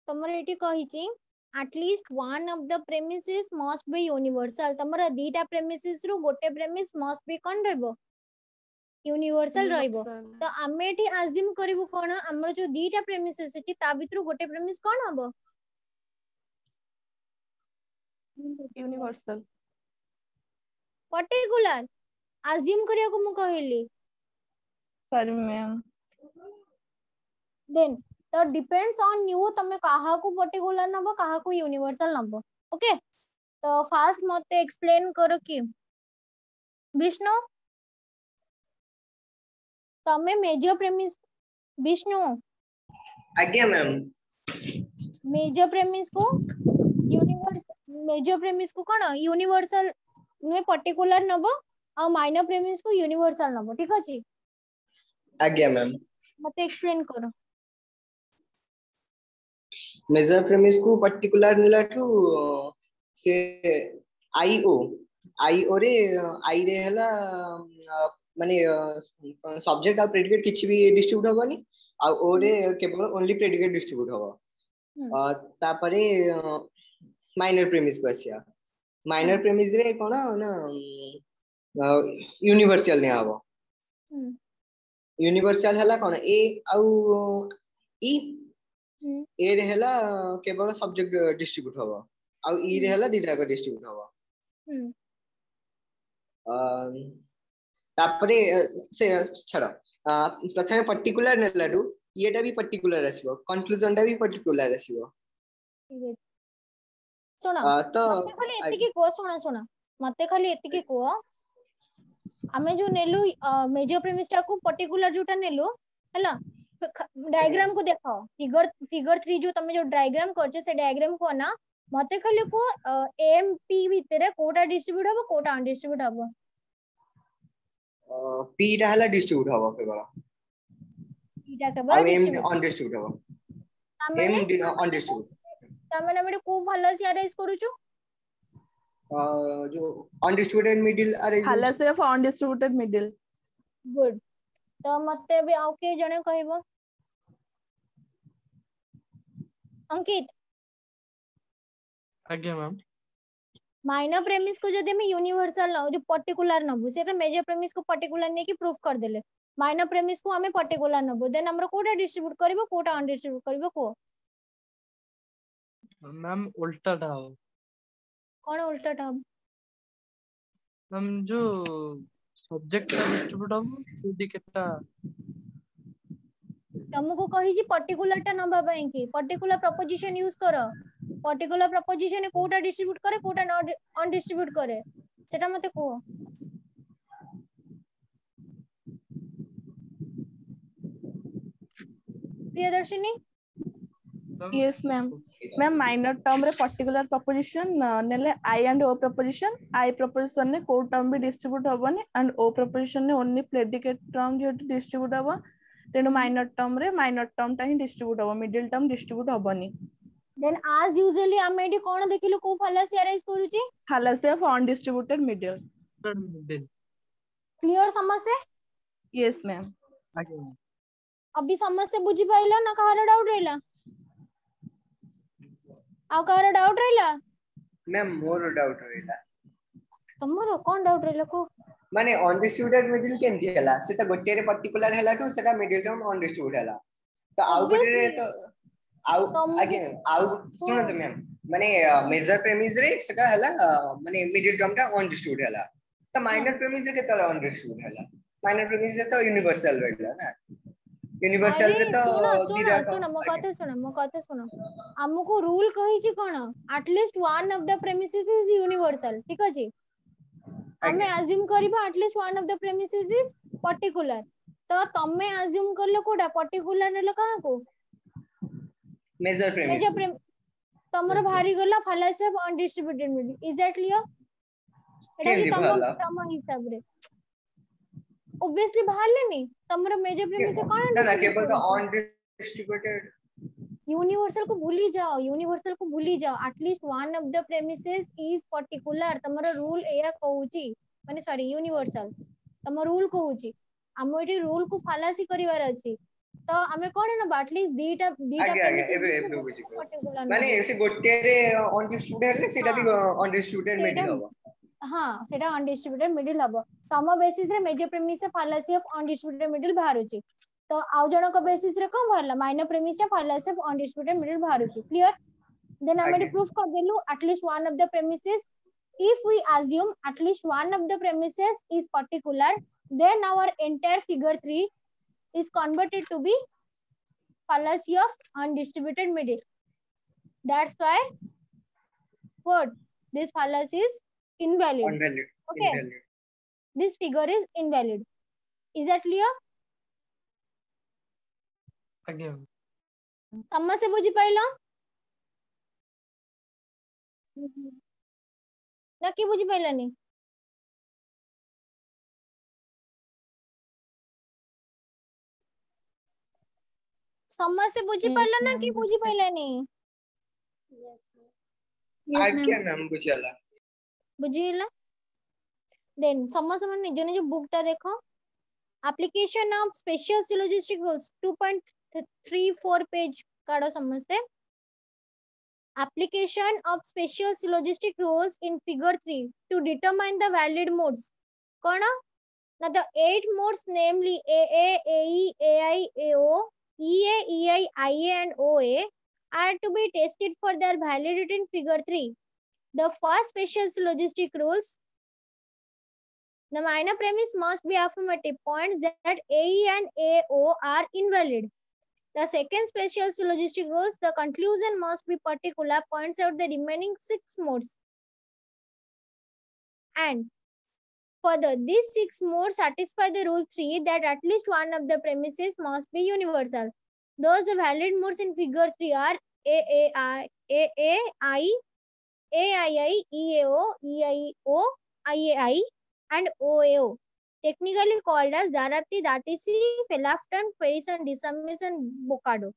तमर एटी कहिची at least one of the premises must be universal तमर दीटा प्रेमिसेस रु गोटे प्रेमिस मस्ट बी कोन रहबो यूनिवर्सल रहबो तो आमे एटी अज्यूम करिवु कोन हमर जो दीटा प्रेमिसेस अछि ता भितरु गोटे प्रेमिस कोन हबो यूनिवर्सल पर्टिकुलर अज्यूम करिया को मु कहली सॉरी मैम देन तो डिपेंड्स ऑन यू तमे काहा को पर्टिकुलर नबो काहा को यूनिवर्सल नबो ओके तो फास्ट मते एक्सप्लेन करो कि विष्णु तमे मेजर प्रेमिस विष्णु आज्ञा मैम मेजर प्रेमिस को यूनिवर्सल मेजर प्रेमिस को कोन यूनिवर्सल नुए पर्टिकुलर नबो आ माइनर प्रेमिस को यूनिवर्सल नबो ठीक अछि आज्ञा मैम मते एक्सप्लेन करो मेजर प्रेमिस को पर्टिकुलर मिलाठू से आईओ रे आई रे हला माने सब्जेक्ट आ प्रेडिकेट किछि भी डिस्ट्रीब्यूट होबनी आ ओ रे केवल ओनली प्रेडिकेट डिस्ट्रीब्यूट होबो तापरे माइनर प्रेमिस को आसिया माइनर प्रेमिस रे कोन ना यूनिवर्सल ने आबो यूनिवर्सल हला कोन ए आउ ई ए रे हला केवल सब्जेक्ट डिस्ट्रीब्यूट होबो आउ ई रे हला दिटा को डिस्ट्रीब्यूट होबो तापरे से छड़ प्रथमे पर्टिकुलर नेलाडू येटा भी पर्टिकुलर आसीबो कंक्लूजन टा भी पर्टिकुलर आसीबो सुना तो मते खाली एतिकी को सुना मते खाली एतिकी को हमें जो नेलु मेजर प्रेमिस टा को पर्टिकुलर जोटा नेलु हला डायग्राम को देखो फिगर 3 जो तमे जो डायग्राम करछे से डायग्राम को ना मते खाली को एमपी भितरे कोटा डिस्ट्रीब्यूट हबो कोटा अनडिस्ट्रीब्यूट हबो पी टा हला डिस्ट्रीब्यूट हबो केवल पी टा केवल एम डिस्ट्रीब्यूट अनडिस्ट्रीब्यूट हबो तामाने एम अनडिस्ट्रीब्यूट तामाने हम को फालस अरेंज करूछु जो undistributed middle arrange false of undistributed middle good तो मते भी आउ के जने कहबो अंकित आज्ञा मैम माइनर प्रेमिस को जदि हम यूनिवर्सल न जो पर्टिकुलर नबु से तो मेजर प्रेमिस को पर्टिकुलर ने की प्रूफ कर देले माइनर प्रेमिस को हमें पर्टिकुलर नबु देन हमरा कोटा डिस्ट्रीब्यूट करबो कोटा अनडिस्ट्रीब्यूट करबो को मैम उल्टा था कोन उल्टा टर्म मैम जो सब्जेक्ट का डिस्ट्रीब्यूट हम सीधी केटा तुमको कहि जी पर्टिकुलर टा नंबर पई की पर्टिकुलर प्रोपोजिशन यूज करो पर्टिकुलर प्रोपोजिशन कोटा डिस्ट्रीब्यूट करे कोटा अनडिस्ट्रीब्यूट करे सेटा मते को Priyadarshini yes ma'am ma'am minor term रे पर्टिकुलर प्रोपोजिशन नेले I and O proposition I proposition ने को टर्म भी डिस्ट्रीब्यूट होबनी एंड ओ प्रोपोजिशन ने ओनली प्रेडिकेट टर्म जो डिस्ट्रीब्यूट होबो तेनु माइनर टर्म टा ही डिस्ट्रीब्यूट होबो मिडिल टर्म डिस्ट्रीब्यूट होबनी देन आज यूजुअली हम एडी कोन देखिलु को फालसी अरेंज करूची फालसी ऑफ अनडिस्ट्रीब्यूटेड मिडिल क्लियर समझे यस मैम अभी समस्या बुझी पाइला ना कहार डाउट रहला आ कहार डाउट रहला मैम मोर डाउट रहला तमरो कोन डाउट रहला को माने अनडिस्ट्रीब्यूटेड मिडिल केंती हला सेटा गोटे रे पर्टिकुलर हला तो सेटा मिडिल टर्म अनडिस्ट्रीब्यूट हला तो आउ गोटे तो आउ अगेन आउ सुनो तो मैम माने मेजर प्रेमिस रे सेटा हला माने मिडिल टर्म टा अनडिस्ट्रीब्यूट हला तो माइनर प्रेमिस के तला अनडिस्ट्रीब्यूट हला माइनर प्रेमिस तो यूनिवर्सल रहला ना यूनिवर्सल रे तो सुनो मो कथे सुनो हमको रूल कहि छी कोन at least one of the premises is universal ठीक अछि हमें अज्यूम करबा at least one of the premises is particular तो तमे अज्यूम करलो कोडा पर्टिकुलर नेलो कहा को मेजर प्रेमिस तमरो भारी गला fallacy of undistributed middle is that clear एटा कि तम हिसाब रे ऑब्वियसली बाहर लेनी तमरो मेजर प्रेमिस कोन ना केवल तो अनडिस्ट्रीब्यूटेड यूनिवर्सल को भूली जाओ at least one of the premises is particular तमरो रूल एया कहूची माने सॉरी यूनिवर्सल तम रूल कहूची हम एटी रूल को फालासी करिवार अछि तो हमें कोन ना एटलीस्ट दीटा आगे premises एबे दैट बुझी पर्टिकुलर माने मिडिल से गोटे रे अनडिस्ट्रिब्यूटेड हेले सेटा भी अनडिस्ट्रिब्यूटेड मिडिल सेटा हबो हाँ सेटा अनडिस्ट्रिब्यूटेड मिडिल हबो तम बेसिस रे मेजर प्रेमिस से फालासी ऑफ अनडिस्ट्रिब्यूटेड मिडिल बाहरुची तो आउ जनक बेसिस रे कोन बाहरला माइनर प्रेमिस से फालासी ऑफ अनडिस्ट्रिब्यूटेड मिडिल बाहरुची क्लियर देन हमें प्रूफ कर देलु at least one of the premises if we assume at least one of the premises is particular then our entire figure 3 is converted to be fallacy of undistributed middle. That's why what this fallacy is invalid. invalid Okay, invalid this figure is invalid. Is that clear? ଆଜ୍ଞା ସମସ୍ତେ ବୁଝି ପାଇଲ ନା କି ବୁଝି ପାଇଲାନି ସମସ୍ତେ ବୁଝି ପାରିଲ ନା କି ବୁଝି ପାଇଲାନି आज्ञा मैम बुझला बुझिला देन समस्त मन निज निज बुक टा देखो application of special syllogistic rules 2.34 page काढो समजते application of special syllogistic rules in figure 3 to determine the valid modes kona now the 8 modes namely AA AE AI AO EA EI IA and OA are to be tested for their validity in figure 3 the first special syllogistic rules the minor premise must be affirmative points that AE and AO are invalid. The second special syllogistic rules, the conclusion must be particular, points out the remaining 6 modes. And further, these 6 modes satisfy the rule 3 that at least one of the premises must be universal. Those the valid modes in figure 3 are AAI, AAI, AII, EAO, EIO, IAI, and OAO. Technically called as Zarati, Datisi, Felafton, Ferison, Dissummation, Bocado.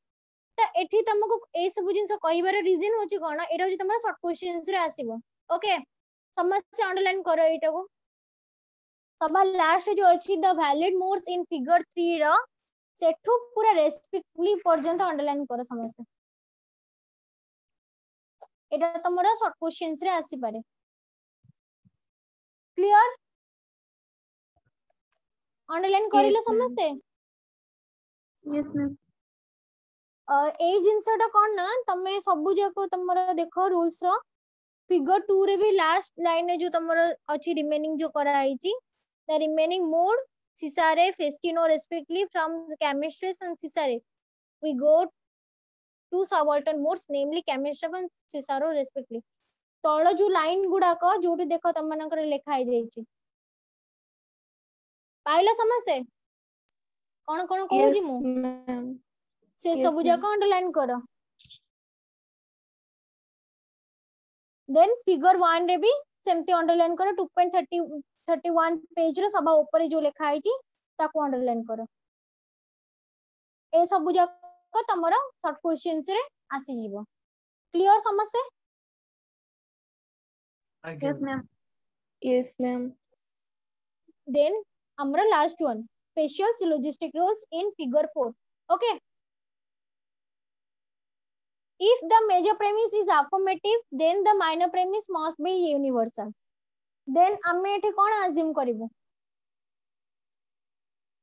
तो एठी तुमको ए सब जिंस कहिबार reason होची कोन एटा होची तमरा short questions रे आसीबो okay समझ underline करो एटा को सभा लास्ट जो अछि the valid modes in figure 3 रो सेठू पूरा रेस्पेक्टफुली पर्यंत अंडरलाइन करो समझते एटा तमरा शॉर्ट क्वेश्चंस रे आसी पारे क्लियर अंडरलाइन करिले समझते यस मैम ए जिंसटा कोन ना तमे सबु जाको तमरा देखो रूल्स रो फिगर 2 रे भी लास्ट लाइन जो तमरा अछि रिमेनिंग जो करा आइची the remaining mode Cesare Festino respectively from Camestres and Cesare we go to subaltern modes namely Camestres and Cesaro respectively तळ जो लाइन गुडा को जोटी देखो तम मानकर लिखा आइ जाइची पाइला समझसे कोन कोन कहूजी मु से सब जाक अंडरलाइन करो देन फिगर 1 रे भी सेमती अंडरलाइन करो 2.31 पेज रे सभा ऊपर जो लिखा आइची ताको अंडरलाइन करो ए सब जाक तमरा शॉर्ट क्वेश्चंस रे आसी जीवो क्लियर समझसे ଆଜ୍ଞା yes ma'am then amra last one special syllogistic rules in figure 4 okay if the major premise is affirmative then the minor premise must be universal then ame एठी कोन assume करिवो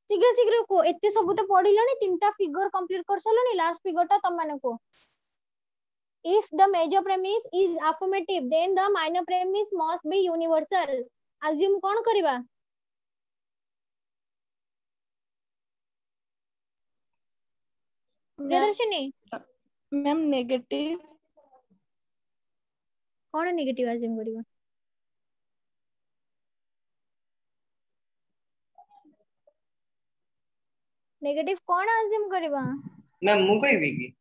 शीघ्र शीघ्र को एते सब तो पढिलनी तीनटा फिगर कंप्लीट कर सलनी लास्ट फिगर ता तम माने को if the major premise is affirmative then the minor premise must be universal assume कोन करिवा प्रियदर्शनी मैम नेगेटिव कोन नेगेटिव assume करिवा नेगेटिव कोन assume करिवा मैम मु कहबी की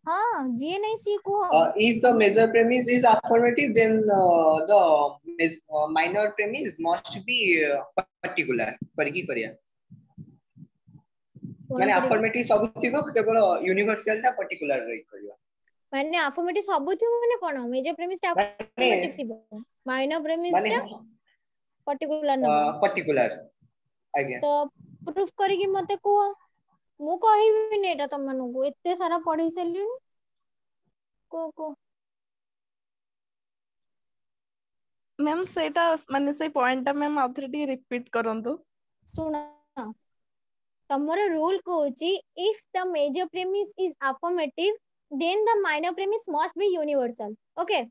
हां जी नहीं सी को if the major premise is affirmative then the minor premise must be particular करकी करिया माने affirmative सब थिबो केवल यूनिवर्सल ता पर्टिकुलर रही करिया माने affirmative सब थिबो माने कोन मेजर प्रेमिस ता affirmative थिबो माइनर प्रेमिस ता पर्टिकुलर न पर्टिकुलर आज्ञा तो प्रूफ करी कि मते को मु कहबिनी एटा तुम मानू एते सारा पढ़ी सैलिनी को मैम सेटा माने से पॉइंट टा मैम आउथरे टी रिपीट करंतु सुना तमरो रूल कोची if the major premise is affirmative then the minor premise must be universal okay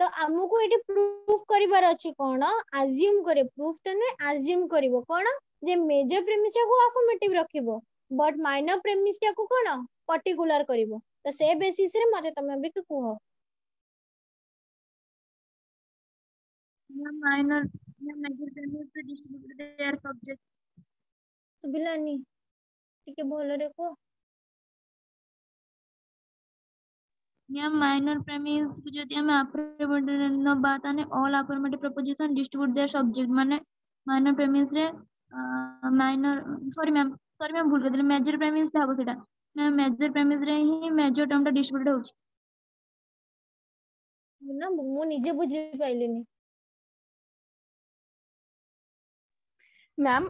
तो हमको एटी प्रूफ करिवार अछि कोन अज्यूम करे प्रूफ त नै अज्यूम करिवो कोन जे मेजर प्रीमिस को अफर्मेटिव रखिबो बट माइनर प्रीमिस को कोन पर्टिकुलर करिवो तो से बेसिस रे मते तमे भी कुहो minor major premise to distribute their subject सुबिलानी टिके भलो रे को minor premise को जदि हम affirmative न बात आने all affirmative proposition distribute their subject माने minor premise रे minor sorry मैम भूल गई major premise था वो सेटा major premise रे ही major term टा distribute होची ना मु निजे बुझी पाइलिनी मैम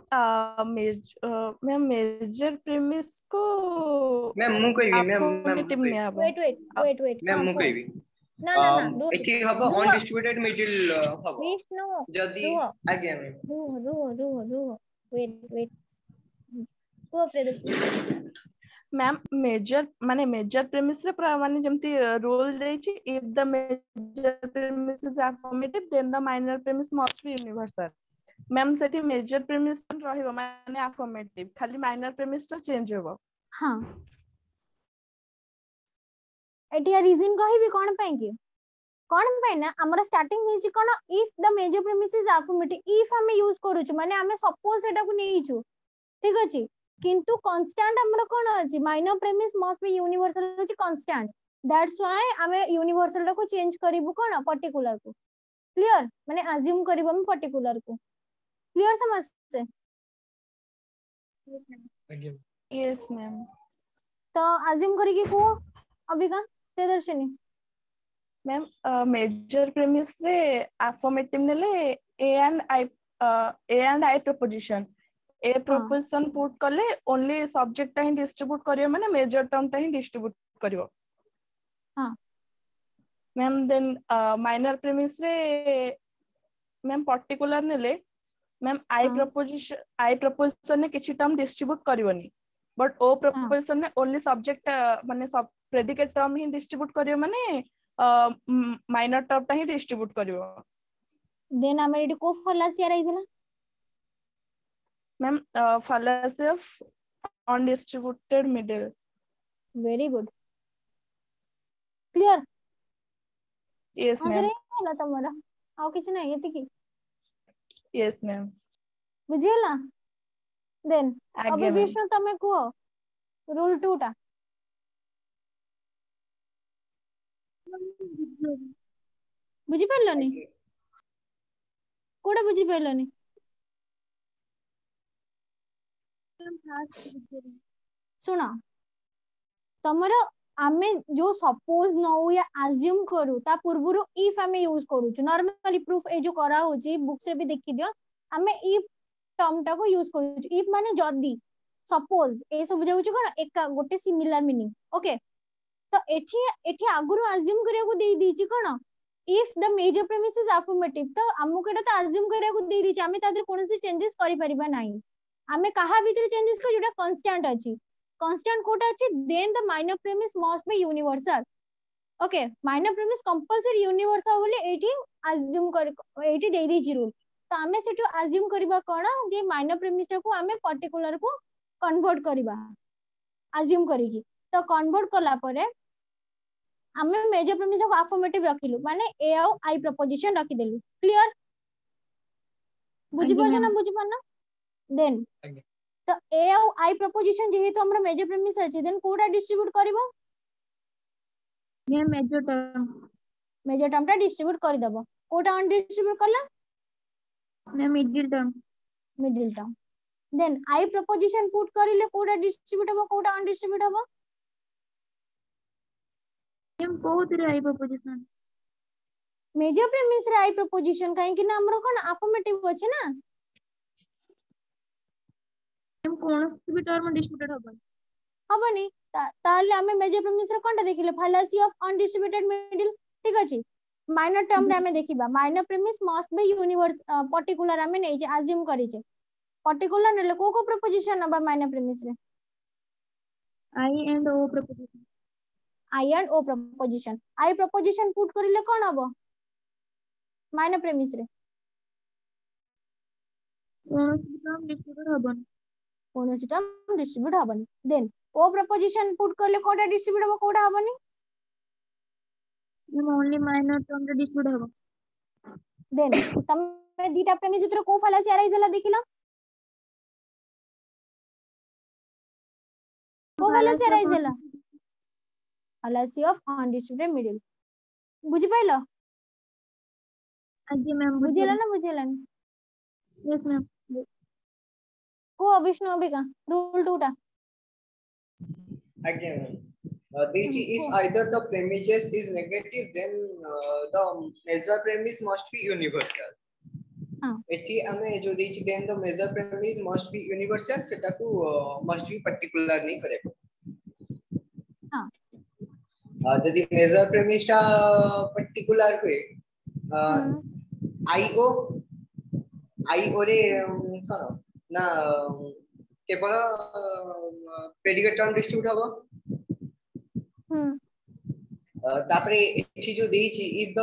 मैम मेजर प्रीमिस को मैम मु कहबी मैम अफर्मेटिव ने आबो वेट मैम मु कहबी ना एठी हबो अनडिस्ट्रीब्यूटेड मिडिल हबो विष्णु जदी आगे रुह वेट को प्रदर्शन मैम मेजर माने मेजर प्रीमिस रे माने जेमती रूल देछि if the major premise is affirmative then the minor premise must be universal ma'am सेठी मेजर प्रीमिस रहिबो माने अफर्मेटिव खाली माइनर प्रीमिस टा चेंज होबो हां एटिया रीजन कहबी कोन पई कि कोन पई ना हमरा स्टार्टिंग हेछि कोन if the major premise is affirmative if हम यूज करूछु माने हमें सपोज सेटा को नेइछु ठीक अछि किंतु कांस्टेंट हमरा कोन अछि minor premise must be universal अछि कांस्टेंट दैट्स व्हाई हमें यूनिवर्सल को चेंज करिवु कोन पर्टिकुलर को क्लियर माने अज्यूम करिवु हम पर्टिकुलर को क्लियर समझ से यस मैम तो अज्यूम करिके को अभी का प्रदर्शनी मैम मेजर प्रीमिस रे अफर्मेटिव नेले A and I proposition A proposition put करले ओनली सब्जेक्ट टा ही डिस्ट्रीब्यूट करियो माने मेजर टर्म टा ही डिस्ट्रीब्यूट करियो हां मैम देन माइनर प्रीमिस रे मैम पर्टिकुलर नेले मैम आई प्रोपोजिशन ने किछि टर्म डिस्ट्रीब्यूट करिवनी बट ओ प्रोपोजिशन ने ओनली सब्जेक्ट माने सब प्रेडिकेट टर्म ही डिस्ट्रीब्यूट करियो माने माइनर टर्म टा ही डिस्ट्रीब्यूट करियो देन हमें एडी को फलासी आइसला ma'am fallacy of undistributed middle very good clear yes answer ma'am है तमरा आउ किछ नै एति की yes मैम बुझियला देन आगे अबे मैम विष्णु तमे को रूल 2 टा बुझि परलनी कोडा बुझि परलनी सुना तमरो आमे जो सपोज नौ या अज्यूम करू ता पूर्वरु इफ आमे यूज करू छु नॉर्मली प्रूफ ए जो करा होची बुक्स रे भी देखि दियो आमे इफ टर्म टा को यूज करू छु इफ माने जदी सपोज ए सब बुझाउ छु कोन एक गोटे सिमिलर मीनिंग ओके तो एठी एठी आगुरु अज्यूम करिया को देई दी छि कोन if the major premise is affirmative तो हमु केटा तो अज्यूम करिया को देई दी छि आमे तादर कोनसी चेंजेस करि परिबा नाही आमे कहा भीतर चेंजेस को जोटा कांस्टेंट अछि कांस्टेंट कोटा अछि then the minor premise must be universal okay minor premise compulsory universal बोले एठी अज्यूम कर एठी देई दी छि रूल तो आमे सेटु अज्यूम करबा कोन जे माइनर प्रीमिस को आमे पर्टिकुलर को कन्वर्ट करबा अज्यूम करिकी तो कन्वर्ट करला परे आमे मेजर प्रीमिस को अफर्मेटिव रखिलु माने ए आ आई प्रोपोजिशन रखि देलु क्लियर बुझि परछ ना बुझि परना देन तो ए आ आई प्रोपोजिशन जेहेतु हमरा मेजर प्रीमिस अछि देन कोडा डिस्ट्रीब्यूट करबो ये मेजर टर्म टा डिस्ट्रीब्यूट कर दबो कोडा अन डिस्ट्रीब्यूट करला मैं middle term then I proposition put करिले कोडा डिस्ट्रीब्यूट हबो कोडा अन डिस्ट्रीब्यूट हबो हम बहुत रे आई प्रोपोजिशन मेजर प्रीमिस रे आई प्रोपोजिशन काहे कि ना हमरो कोन अफर्मेटिव अछि ना हम कोन भी टर्म डिस्ट्रीब्यूटेड हबो हबनी ताले हमें मेजर प्रेमिस रे कोनटा देखिले फालासी ऑफ अनडिस्ट्रीब्यूटेड मिडिल ठीक अछि माइनर टर्म रे हमें देखिबा minor premise must B universe particular हमें नै जे अज्यूम करि जे पर्टिकुलर नेले को प्रोपोजिशन नबा माइनर प्रेमिस रे I and O proposition I and O proposition I proposition put करिले कोन हबो माइनर प्रेमिस रे कोनोसी टर्म डिस्ट्रीब्यूट हबन कोनोसी टर्म डिस्ट्रीब्यूट हबनी देन ओ प्रपोजिशन पुट करले कोडा डिस्ट्रीब्यूट हबो कोडा हबनी ओनली माइनर टर्म रे डिस्ट्रीब्यूट हबो देन तमे दीटा प्रेमिस भितर को फालासी अराइज हला देखिलो को फालासी अराइज हला फालासी ऑफ अनडिस्ट्रीब्यूटेड मिडिल बुझि पाइलो आगे मैम बुझेला ना बुझेलानी यस मैम को विष्णु अबिका रूल 2 टा Again, if either the premises is negative, then the measure premise must be universal. एठी हमें जो देछि then the measure premise must be universal सेटा को must be particular नहीं करेगा हां यदि measure premise टा particular हुए IO रे करो ना केवल प्रेडिकेट टर्म डिस्ट्रीब्यूट हबो तापरे एठी जो देछि if the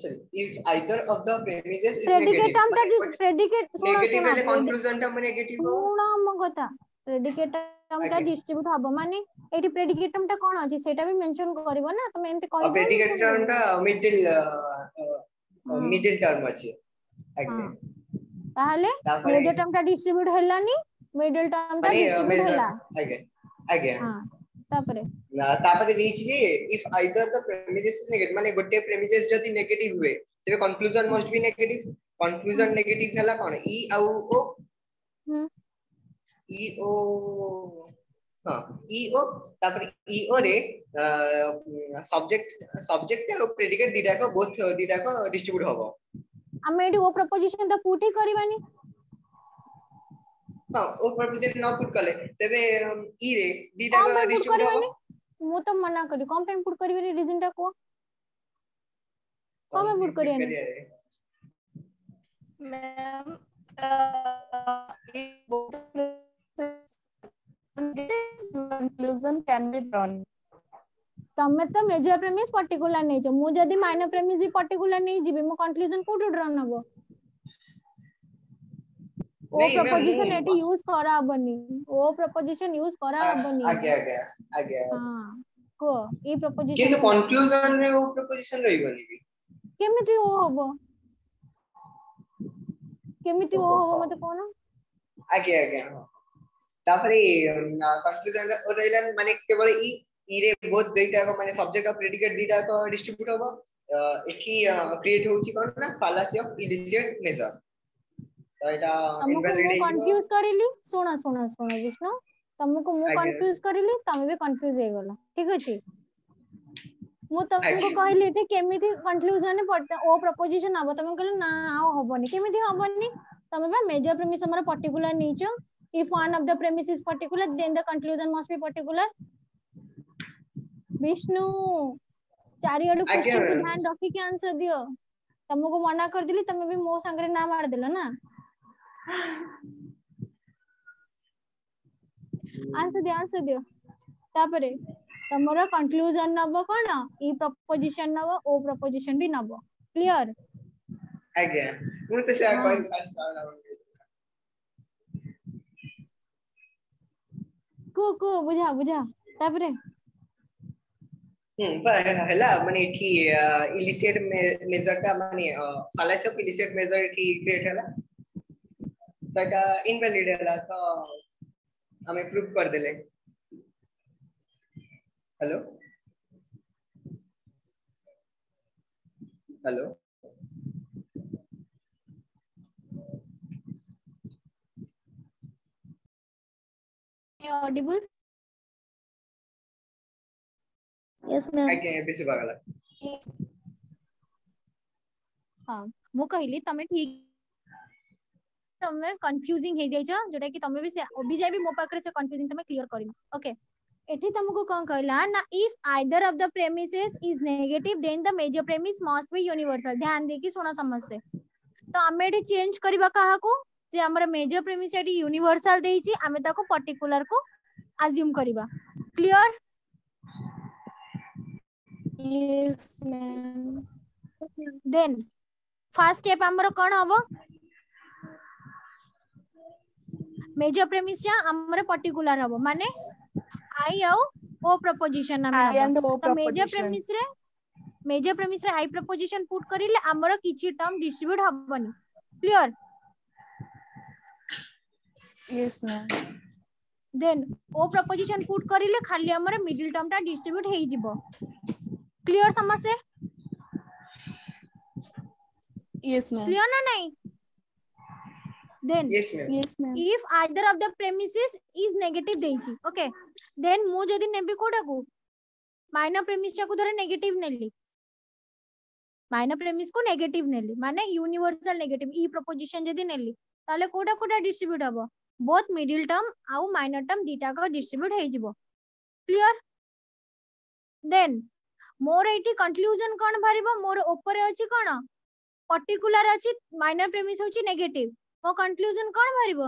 sorry if either of the premises is predicate term negative टा प्रेडिकेट नेगेटिव वाले कंक्लूजन टा नेगेटिव हो सुनो हम कथा प्रेडिकेट टर्म टा डिस्ट्रीब्यूट हबो माने एठी प्रेडिकेट टर्म टा कोन अछि सेटा भी मेंशन करबो ना तुम एमते कहि दो प्रेडिकेट टर्म टा मिडिल टर्म अछि आगे ताहले मेजर टर्म टा डिस्ट्रीब्यूट हलानी मिडिल टर्म टा डिस्ट्रीब्यूट हला आगे हां तापरे reach J if either the premises is negative माने गोटे प्रेमिसेस जदी नेगेटिव हुए तबे conclusion must be negative conclusion negative हला कोन ई आउ ओ ई ओ हां ई ओ तापरे ई ओ रे सब्जेक्ट और प्रेडिकेट दिटा को बोथ दिटा को डिस्ट्रीब्यूट होबो हमें एडी ओ प्रपोजिशन तो पुट ही करबानी हां ओ प्रपोजिशन न पुट करले तबे ई रे दिटा को डिस्ट्रीब्यूट होबो मु तो मना करी कम टाइम पुट करबे रीजन टा को कम पुट करिया ma'am conclusion can be drawn तमे तो मेजर प्रेमिस पर्टिकुलर नै छ मु जदी माइनर प्रेमिस भी पर्टिकुलर नै जिबे मु कंक्लूजन कोठो ड्रा नबो ओ प्रपोजिशन एटी यूज करा बनी ओ प्रपोजिशन यूज करा बनी आगे हां को ई प्रपोजिशन किंतु कंक्लूजन रे ओ प्रपोजिशन रही बनी भी केमिति ओ होबो केमिति ओ होबो मते कोन आगे तापरे कंक्लूजन रे ओ रहिला माने केवल ई रे बोथ दुईटा को माने सब्जेक्ट और प्रेडिकेट दुईटा को डिस्ट्रीब्यूट होबो एठी क्रिएट होउची कोन ना फालासी ऑफ इलिसिएट मेजर तो एटा इनवैलिड है कंफ्यूज करिली सुनो विष्णु तुमको मु कंफ्यूज करिली तमे भी कंफ्यूज हे गेला ठीक अछि मु तुमको कहली एठी केमिति कंक्लूजन ओ प्रपोजिशन हबो तुम कहले ना आ होबनी केमिति होबनी तमे बा मेजर प्रेमिस हमर particular नीचो if one of the premise is particular then the conclusion must be particular Vishnu चारियाडू क्वेश्चन को ध्यान रखी के आंसर दियो तुमको मना कर दिली तमे भी मो संगरे ना मार देलो ना आंसर दियो तापरे तमरो कंक्लूजन नबो कोन ई प्रपोजिशन नबो ओ प्रपोजिशन भी नबो क्लियर आगे मु तो से कोई फास्ट वाला को बुझा तापरे पर हला माने एठी इलिसिएट मेजर का माने फालासी ऑफ इलिसिएट मेजर एठी क्रिएट हला तका इनवैलिड हला तो हमें प्रूफ कर देले हेलो ऑडिबल यस मैम आगे बेसी बागला हां मु कहली तमे ठीक तमे कंफ्यूजिंग हे जाइछो जोटा कि तमे भी से अभी जाय भी मो पाखरे से कंफ्यूजिंग तमे क्लियर करिम ओके एठी तुमको कौन कहला ना if either of the premises is negative then the major premise must be universal ध्यान दे कि सुना समझते तो आमे एठी चेंज करबा काहा को जे हमर मेजर प्रेमिस एठी यूनिवर्सल देइची आमे ताको पर्टिकुलर को अज्यूम करबा clear yes ma'am then first step हमर कोन हबो मेजर प्रेमिस या हमर पर्टिकुलर हबो माने आई आउ ओ प्रपोजिशन नामे आई एंड हबो ओ तो मेजर प्रपोजिशन प्रेमिस रे आई प्रपोजिशन पुट करिले हमर किछि टर्म डिस्ट्रीब्यूट हबनी clear yes ma'am then O proposition put करिले खाली हमर मिडिल टर्म ता डिस्ट्रीब्यूट हेइ जिवो क्लियर समझे यस मैम क्लियर ना नहीं then yes ma'am yes ma'am if either of the premises is negative देइची ओके then मु जदी नेबी कोडा को माइनर प्रेमिस टा को धरे नेगेटिव नेली माइनर प्रेमिस को नेगेटिव नेली माने यूनिवर्सल नेगेटिव ई प्रपोजिशन जदी नेली ताले कोडा कोडा डिस्ट्रीब्यूट हबो बोथ मिडिल टर्म आउ माइनर टर्म दीटा को डिस्ट्रीब्यूट हेइ जिवो क्लियर देन मोर एठी कंक्लूजन कोन भरिबो मोर ऊपर अछि कोन पर्टिकुलर अछि माइनर प्रेमिस होछि नेगेटिव मो कंक्लूजन कोन भरिबो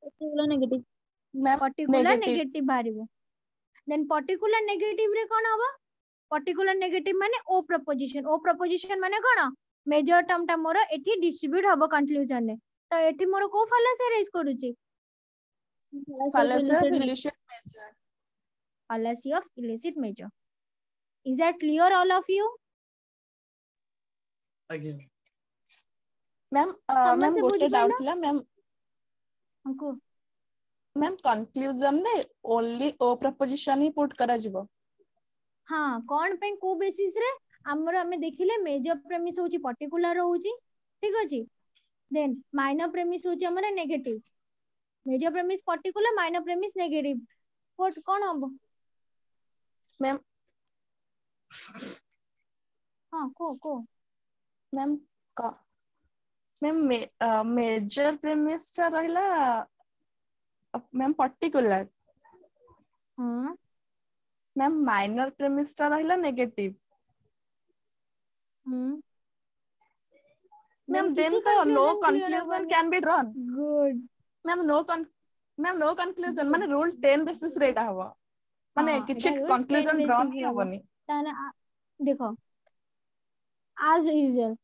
particular negative ma'am particular negative भरिबो देन पर्टिकुलर नेगेटिव रे कोन हबो पर्टिकुलर नेगेटिव माने ओ प्रपोजिशन माने कोन मेजर टर्म टा मोर एठी डिस्ट्रीब्यूट हबो कंक्लूजन रे तो एठी मोर को फालासी राइज करूची fallacy of illicit measure fallacy of illicit measure is that clear all of you again ma'am ma'am समझे गोटे बुझी डाउट पाइलो थिला मैम हमको मैम कंक्लूजन रे ओनली ओ प्रपोजिशन ही पुट करा जिवो हाँ कौन पे को बेसिस रे हमर हमें देखिले मेजर प्रेमिस होची पर्टिकुलर होची ठीक अछि देन माइनर प्रेमिस होची हमर negative major premise particular minor premise negative what कोन हबो मैम हाँ को मैम मैम मेजर प्रेमिस चा रहला मैम पर्टिकुलर हाँ मैम माइनर प्रेमिस चा रहला नेगेटिव मैम देन तो no conclusion can be drawn good ma'am no conclusion माने रूल 10 बेसिस रे एटा हबो माने किछि कंक्लूजन ड्रॉन ही हबनी ताने देखो आज यूजुअल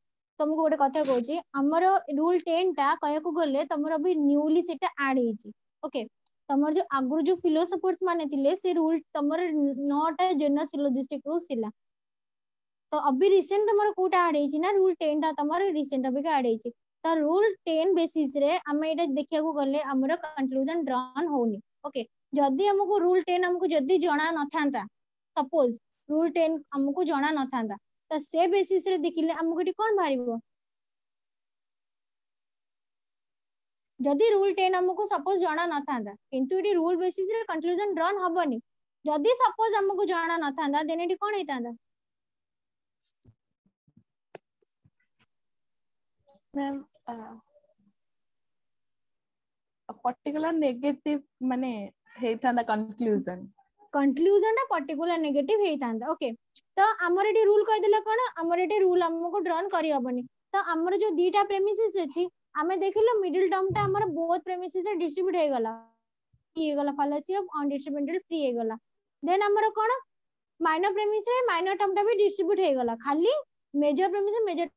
तुमको गोटे कथा कहूची हमर रूल 10 टा कहया को गले तमर अभी न्यूली सेटा ऐड हेची ओके तमर जो आगुर जो फिलोसोफर्स माने थिले से रूल तमर 9टा जनरल सिलोजिस्टिक रूल थिला तो अभी रिसेंट तमर कोटा ऐड हेची ना रूल 10 टा तमर रिसेंट अभी का ऐड हेची तो रूल 10 बेसिस रे हम एटा देखिया को गले हमर कंक्लूजन ड्रॉन होनी ओके जदी हमको रूल 10 हमको जदी जणा न थांता सपोज रूल 10 हमको जणा न थांता तो से बेसिस रे देखिले हमको एटी कोन भारिबो जदी रूल 10 हमको सपोज जणा न थांता किंतु एटी रूल बेसिस रे कंक्लूजन ड्रॉन हबनी जदी सपोज हमको जणा न थांता देन एटी कोन हेतांता मैम पर्टिकुलर नेगेटिव माने हेइथांदा कंक्लूजन टा पर्टिकुलर नेगेटिव हेइथांदा ओके तो हमर एटी रूल कह देला कोन हमर एटी रूल हमको ड्रॉन करी हबनी तो हमर जो दीटा प्रेमिसेस अछि हमें देखिलो मिडिल टर्म टा हमर बोथ प्रेमिसेस से डिस्ट्रीब्यूट हे गला fallacy of undistributed free हे गला देन हमर कोन माइनर प्रेमिस रे माइनर टर्म टा भी डिस्ट्रीब्यूट हे गला खाली मेजर प्रेमिस से मेजर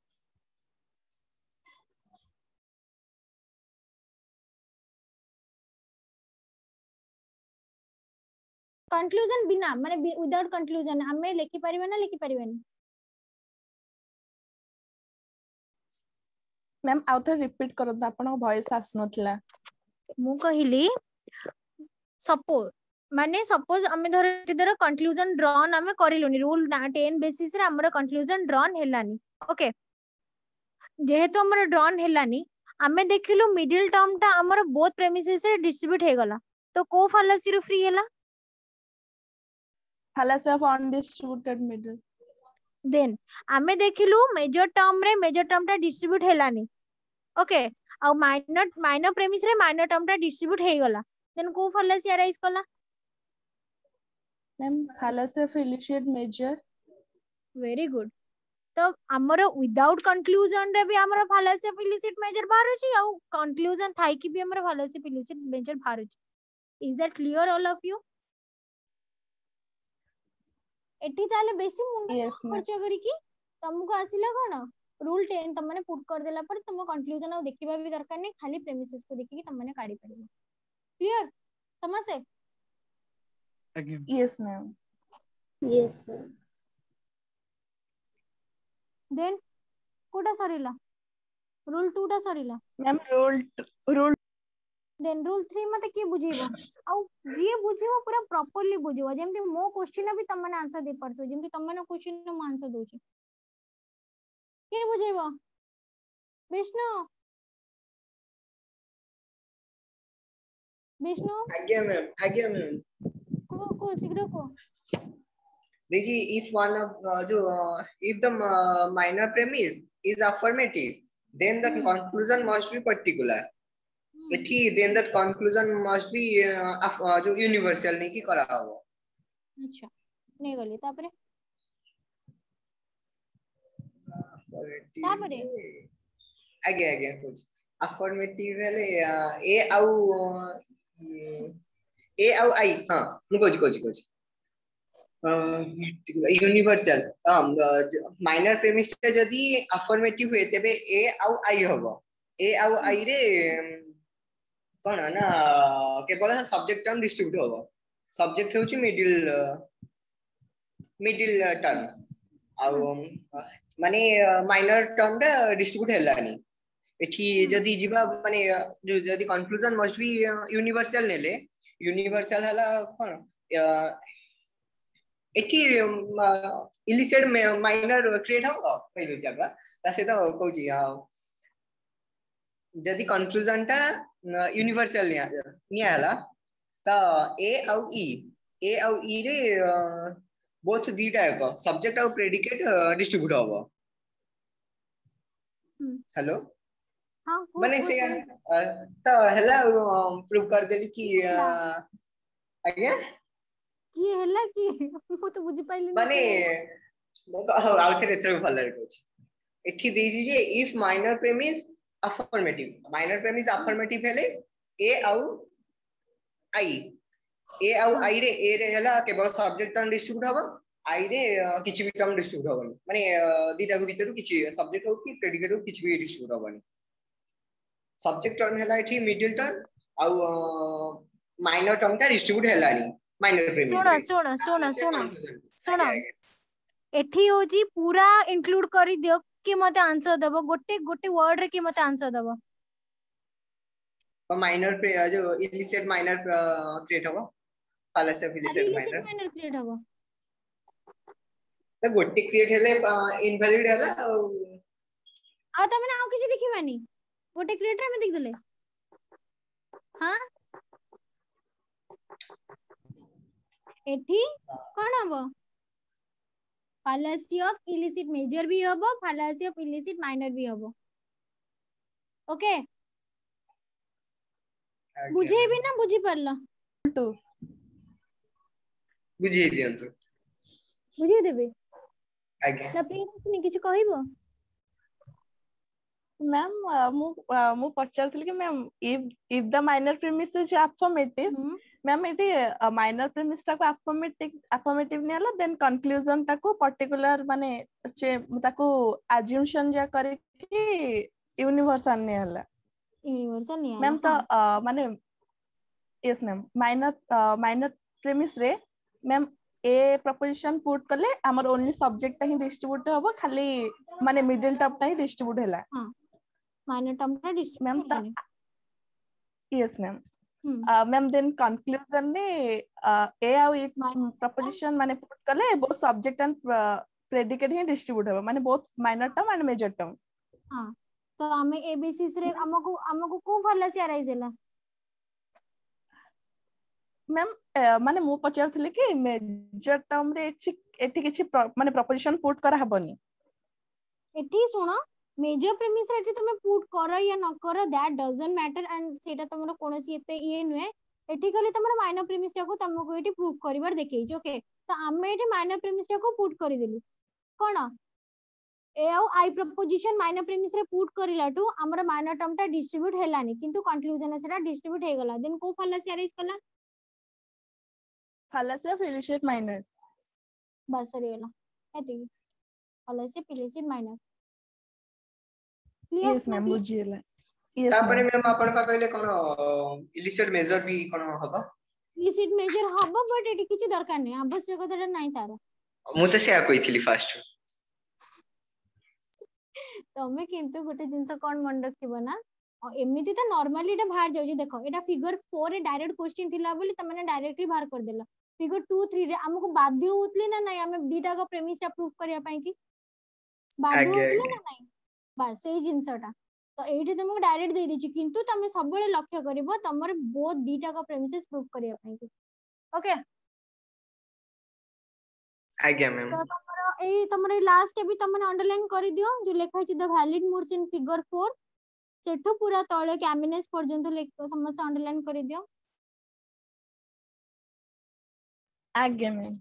कंक्लूजन बिना माने विदाउट कंक्लूजन हमें लिखि परिबे ना लिखि परिबेनी मैम आउथर रिपीट करो त आपन वॉइस आस नथला मु कहिली सपोज माने सपोज हमें धर कंक्लूजन ड्रॉन हमें करिलोनी रूल 10 बेसिस रे हमर कंक्लूजन ड्रॉन हेलानी ओके जेहेतु हमर ड्रॉन हेलानी हमें देखिलो मिडिल टर्म टा हमर बोथ प्रेमिसेस से डिस्ट्रीब्यूट हे गला तो को फालासी रो फ्री हेला fallacy of undistributed middle then आमे देखिलु मेजर टर्म टा डिस्ट्रीब्यूट हेलानी ओके आ माइनर प्रेमिस रे माइनर टर्म टा डिस्ट्रीब्यूट हे गला देन को फालासी अराइज कला ma'am fallacy of illicit measure very good तो हमर विदाउट कंक्लूजन रे भी हमर फालासी ऑफ इलिसिट मेजर बाहर अछि आ कंक्लूजन थाई कि भी हमर फालासी ऑफ इलिसिट मेजर बाहर अछि is that clear all of you एठी ताले बेसी मुंड yes ma'am खर्च करी कि तुमको आसिला कोन रूल 10 तुम माने पुट कर देला पर तुम कंक्लूजन आ देखिबा भी दरकार नहीं खाली प्रेमिसेस को देखि कि तुम माने काढी परिबो क्लियर समझे yes ma'am Yes, ma'am. Then कोटा सरीला रूल 2 टा सरीला मैम rule देन रूल 3 मते की बुझीबो आ जे बुझीबो पूरा प्रॉपर्ली बुझीबो जेमति मो क्वेश्चन भी तुम माने आंसर दे परतो जेमति तुम माने क्वेश्चन न मो आंसर दोची के बुझीबो विष्णु आज्ञा मैम को शीघ्र को देखिए if one of जो if the minor premise is affirmative then the conclusion must be particular ठीक then the conclusion must be जो universal नहीं कि करा हो अच्छा नहीं गली तापरे तापरे आगे कुछ affirmative हेले a आउ I हां मु कोच यूनिवर्सल माइनर प्रेमिस टे जदी अफर्मेटिव हुए तेबे ए आउ आई हबो ए आउ आई रे कोन ना केवल सब्जेक्ट टर्म डिस्ट्रीब्यूट हबो सब्जेक्ट होची मिडिल टर्म आउ माने माइनर टर्म टा डिस्ट्रीब्यूट हेलानी एठी जदी जिबा माने जदी कंक्लूजन मस्ट बी यूनिवर्सल नेले यूनिवर्सल हला कोन एठी इलिसिट माइनर क्रिएट हो कहि दो जाबा तासे तो कहूची जदी कंक्लूजन टा यूनिवर्सल निया हला त ए आउ ई रे बोथ दीटा एको सब्जेक्ट और प्रेडिकेट डिस्ट्रीब्यूट होबो हेलो हां माने से तो हला प्रूव कर देली कि आज्ञा की हला की मु तो बुझी पाइली माने मो तो आउथरे एथरे भल लागछ एठी देजी जे इफ माइनर प्रेमिस अफर्मेटिव हेले ए आउ आई रे हला केवल सब्जेक्ट टर्म डिस्ट्रीब्यूट हबो आई रे किछि भी टर्म डिस्ट्रीब्यूट हबो माने दीटा को भीतर किछि सब्जेक्ट हो कि प्रेडिकेट हो किछि भी डिस्ट्रीब्यूट हबो सब्जेक्ट टर्म हला एठी मिडिल टर्म आउ माइनर टर्म टा डिस्ट्रीब्यूट हेलानी माइनर प्रेमिस सुनो एठी होजी पूरा इंक्लूड करी दियो कि मते आंसर देबो गोटे वर्ड रे कि मते आंसर देबो माइनर जो इलिसिट माइनर क्रिएट हबो फालासी ऑफ इलिसिट माइनर क्रिएट हबो तो गोटे क्रिएट हेले इनवैलिड हला आ त माने आउ किछि देखिबानी गोटे क्रिएट रे हम देख देले हां एठी कोन हबो फालासी ऑफ इलिसिट मेजर भी हबो फालासी ऑफ इलिसिट माइनर भी हबो ओके बुझे भी ना बुझी परला टू बुझी दियंतु बुझी देबे आगे ना प्रिय किछि कहइबो मैम मु पचारथिल कि ma'am if the minor premise is affirmative ma'am eighty minor premise ता को अफर्मेटिव नेला देन कंक्लूजन ता को पर्टिकुलर माने ताको अज्यूमशन जा करे कि यूनिवर्सल नेला मैम तो माने यस मैम माइनर प्रीमिस रे मैम ए प्रपोजिशन पुट करले हमर ओनली सब्जेक्ट ता ही डिस्ट्रीब्यूट होबो खाली माने मिडिल टर्म ता ही डिस्ट्रीब्यूट हैला हां माइनर टर्म ता distribute ma'am yes ma'am ma'am then conclusion ने ए आउ ई प्रपोजिशन माने पुट करले बोथ सब्जेक्ट एंड प्रेडिकेट ही डिस्ट्रीब्यूट होबो माने both minor term and major term हां तो हमें ए बेसिस रे हमको को फालासी अराइज हैला मैम माने मु पचारथिले कि मेजर टर्म रे एठी किछि माने प्रपोजिशन पुट करा हबनी एठी सुनो मेजर प्रेमिस एठी तुमे पुट करो या न करो दैट डजंट मैटर एंड सेटा तमरो कोनोसी एते ये नुए एठी खाली तमरो माइनर प्रेमिस को तुमको एठी प्रूफ करिवार देखैछ ओके तो आमे एठी माइनर प्रेमिस को पुट करि देलु कोन ए आउ आई प्रपोजिशन माइनर प्रेमिस रे पुट करिलाटू हमर माइनर टर्म टा डिस्ट्रीब्यूट हेलानी किंतु कंक्लूजन सेटा डिस्ट्रीब्यूट हे गला देन को फालासी अरेंज कला फालासी ऑफ इलिसिट माइनर बस सरीगला एति fallacy illicit minor clear yes ma'am बुझियला यस तापरे मैम मैम आपण का कहले कोन इलिसिट मेजर भी कोन हबा इलिसिट मेजर हबो बट एटी किछि दरकार नै आवश्यकता नै तार मु तो शेयर कइथिली फर्स्ट तमे किंतु गोटे जिंस कोन मन रखिबो ना एमिति त नॉर्मली एटा बाहर जाउजी देखो एटा फिगर 4 रे डायरेक्ट क्वेश्चन थिला बोली तमने डायरेक्टली बाहर कर देला फिगर 2 3 रे हमको बाध्य होतली ना नै हमें दीटा को प्रेमिस प्रूफ करिया पई कि बाध्य आगे होतली आगे ना नै बस सेही जिंसटा तो एठी तुमको डायरेक्ट दे दिछि किंतु तमे सबले लक्ष्य करिवो तमर बोथ दीटा को प्रेमिसेस प्रूफ करिया पई कि ओके आगे मैम तो तमरो लास्ट भी तमने अंडरलाइन करि दियो जो लिखा छि the valid modes in figure 4 Sethu पूरा तळे कैमिनेस पर्यंत समस्त अंडरलाइन करि दियो आगे मैम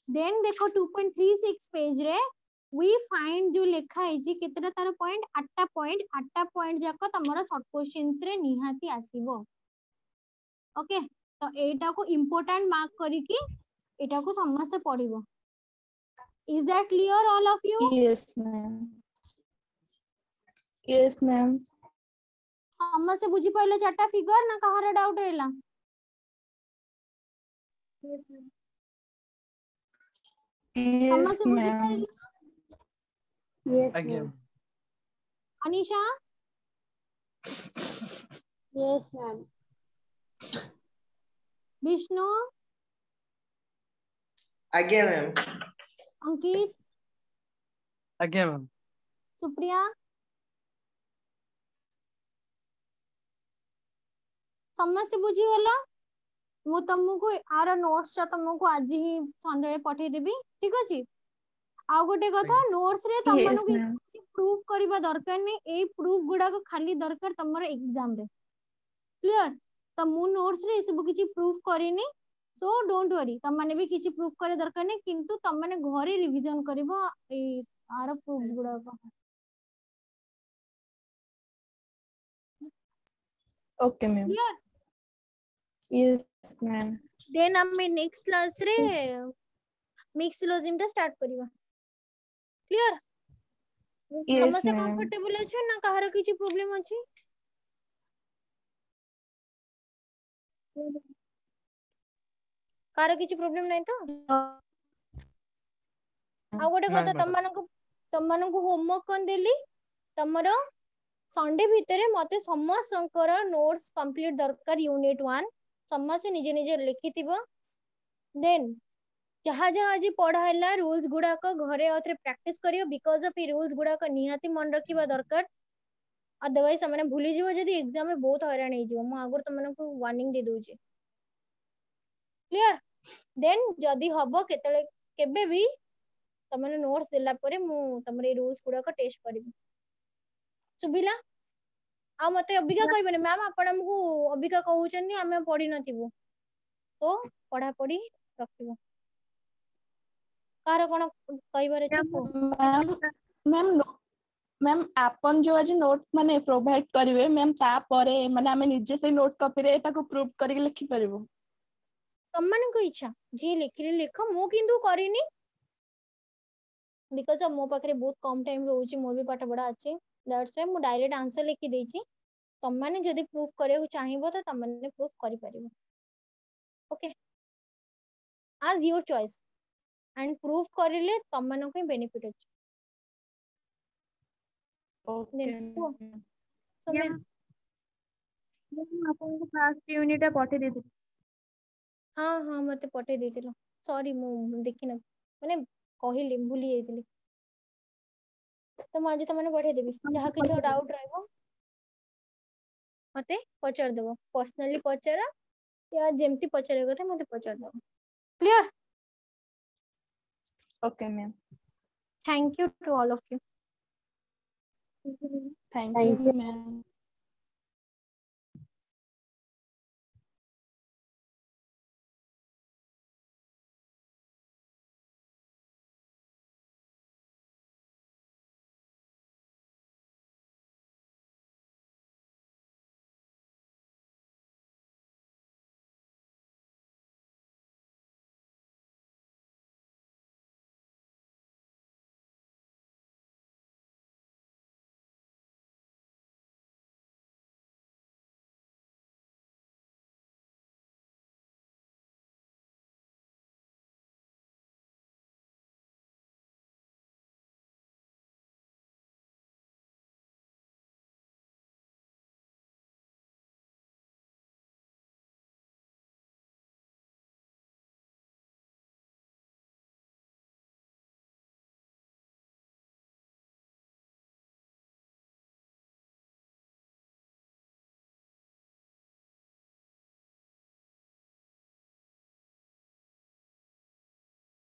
देन देखो 2.36 पेज रे वी फाइंड जो लिखा है जी कितना तार पॉइंट 8टा पॉइंट जाको तमरो शॉर्ट क्वेश्चंस रे निहाती आसीबो ओके तो एटा को इंपोर्टेंट मार्क करी कि एटा को समस्त पढिबो is that clear all of you yes ma'am समस्त बुझी पइले चारटा फिगर ना कहार डाउट रहला यस समस्त बुझी मैम पइले Yes, Again. ma'am. Anisha Yes, ma'am. Vishnu आगे मैम अंकित Again, ma'am. सुप्रिया समस्त बुझी गला मु तुमको आर नोट्स चा तुमको आज ही संध्या पठे देबी ठीक अछि आ गोटे कथा नोट्स रे तम Yes, मानको ma'am. प्रूफ करबा दरकार नै ए प्रूफ गुडा को खाली दरकार तमर एग्जाम रे क्लियर त मु नोट्स रे सब किछि प्रूफ करिनी सो डोंट वरी तम माने भी किछि प्रूफ करे दरकार नै किंतु तम माने घरे रिवीजन करबो ए आर प्रूफ गुडा को Okay, ma'am. Clear Yes, ma'am. Then हम नेक्स्ट क्लास रे मिक्स लॉजिम टा स्टार्ट करबा क्लियर Yes, समस्त ma'am. कंफर्टेबल अछि ना कहार किछि प्रॉब्लम अछि कार किछि प्रॉब्लम नै तो आ गोटे Nine, कथा madam. तम मानको होमवर्क कोन देली तमरो संडे भितरे मते समस्त नोट्स कंप्लीट दरकार यूनिट 1 समस्त निजे निजे लिखिथिबो देन जहा जहा जी पढ़ाइला रूल्स गुडा को घरे औथरे प्रैक्टिस करियो बिकॉज़ ऑफ ई रूल्स गुडा को निहाती मन रखिबा दरकार अदरवाइज हमने भूली जीवो जदी एग्जाम में बहुत हैरान हे जीवो मु आगर तमन को वार्निंग दे दोजे क्लियर देन जदी हबो केतले केबे भी तमने नोट्स देला परे मु तमरे रूल्स गुडा को टेस्ट करबी सुबिला आ मते अबिका कहबने मैम आपण हमकु अबिका कहउचंदी हमें पढी नथिबो तो पढा पढी रखिबो कार कोन कहबार अछि को मैम मैम मैम आपन जो आज नोट माने प्रोवाइड करिवे मैम ता परे माने हमें निजे से नोट कॉपी रे ताको प्रूफ करके लिखि परबो तमन को इच्छा जे लिखले लिख मु किंतु करिनी बिकॉज़ अब मो पाखरे बहुत कम टाइम रहउची मोर भी पाठ पढ़ा अछि दैट्स व्हाई मु डायरेक्ट आंसर लिखि देछि तमने जदी प्रूफ करे चाहिबो त तमने प्रूफ करि परिबो ओके आज योर चॉइस एंड प्रूफ करिले तमन को बेनिफिट अछि ओके देन समय ମୁଁ ଆପଣଙ୍କୁ ଫାଷ୍ଟ ୟୁନିଟ୍ ଟା ପଠେଇ ଦେଇଥିଲି। हाँ हाँ मते पठे देथिलो सॉरी मु देखिन माने कहिली भूली जाइतिली तो मु आज तमने पठे देबी जहा किछ डाउट रहबो मते पचार देबो पर्सनली पचारा या जेमती पचारे गथे मते पचार दो clear okay ma'am thank you to all of you thank Thank you you. Ma'am